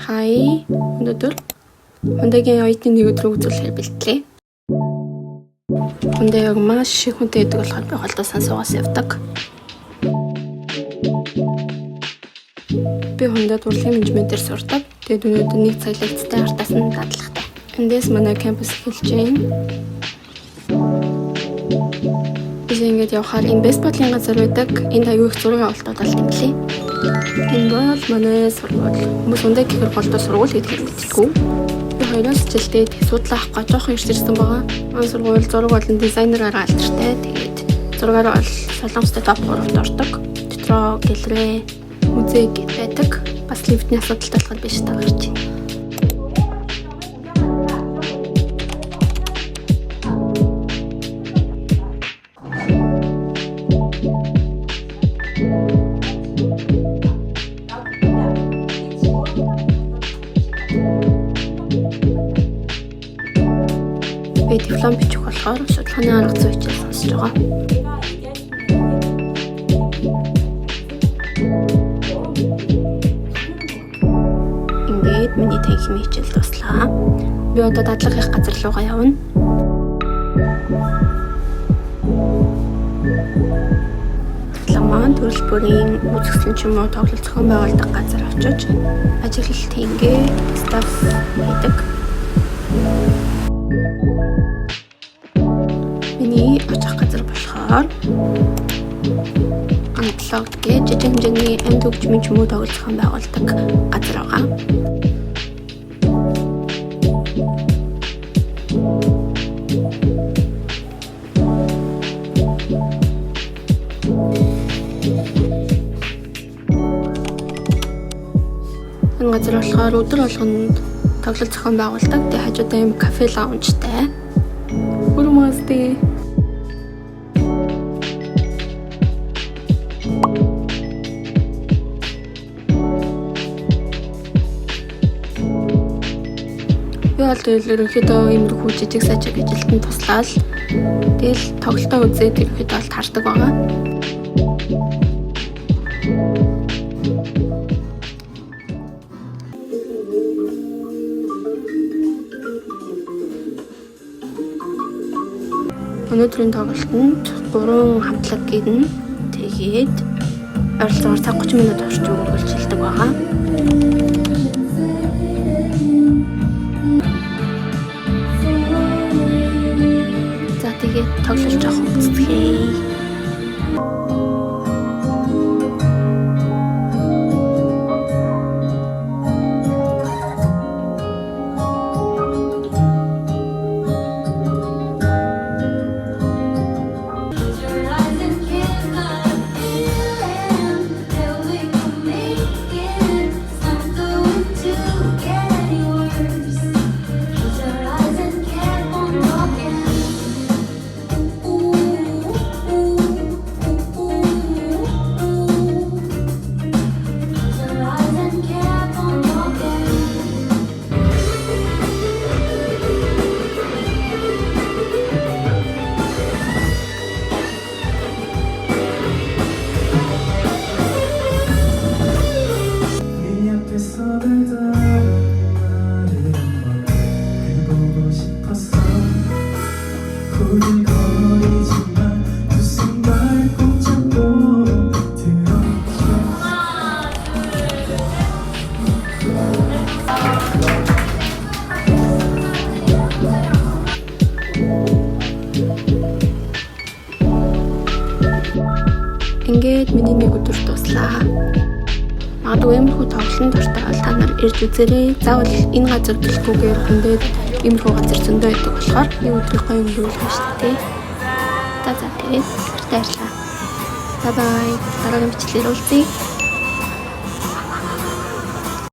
Хай өнөөдөр Хундагийн оюутны нэг өдрөө үзүүлэхээр бэлтлээ. Хундаа яг маш их хүнтэй байдаг болохоор би голдоо сансуугаас явдаг. Би Хундад урлагийн менежментээр сурдаг. Тэгээд өнөөдөр нэг цаглагцтай артаас нь дадлахтай. Эндээс манай кампус эхэлж байна. Би ингэж явхаар энэ бейсболын газар байдаг. Энд аягүй их зургийн авалтууд алдимлээ. Энэ бол манай сургууль. Хүмүүс Хундаа гэхээр голдоо сургууль гэдгийг мэдтгүү. Би 2 жилдээ судлаа авах гэж жоохон ирсэн байгаа. Манай сургууль зураг болон дизайнераар алдартай. Тэгээд зургаараа бол Солонгостой топ 3-т ордог. Дотроо гэлрээ, музей байдаг. Бас лифтний асуудалтай болохоор биш та гарч байна. Би диплом бичих болохоор судалгааны арга зүй хичээл сонсож байгаа. Ингээд миний техник хичээл дуслаа. Би одоо дадлага их газар руугаа явна. Дадлага маань төрөл бүрийн үзэсгэлэн ч юм уу тоглол зохион байгуулдаг газар очиж ажиглалт хийгээ стаф хийдэг. Миний очих газар болохоор антлог гэж жижиг хэмжээний амьд хөгжмийн ч юм уу тоглол зохион байгуулдаг газар байгаа. Энэ газар болохоор өдөр болгонд тоглол зохион байгуулдаг. Тэгээ хажуудаа юм кафе лаунжтай. Урмастэй. Би бол ерөнхийдөө иймэрхүү жижиг сажиг ажилтнанд туслаад тэгэл тоглолтоо үзээд ерөнхийдөө бол тардаг байгаа. Өнөөдрийн тоглолтод 3 хамтлаг гэрнэ. Тэгээд ойролцоогоор цаг 30 минут орчим үргэлж хэлдэг байгаа. За тэгээд тоглолт жоох үздэхээ. Ингээд миний нэг өдөр дуслаа. Магадгүй иймэрхүү тоглолтын дуртай бол та нар ирж үзээрэй. Заавал энэ газар гэлгүйгээр Хундад иймэрхүү газар зөндөө байдаг болохоор нэг өдрийг гоё өнгөрүүлнэ шүү дээ. За тэгээд баярлалаа. Бай бай. Дараагийн бичлэлээр уулзъя.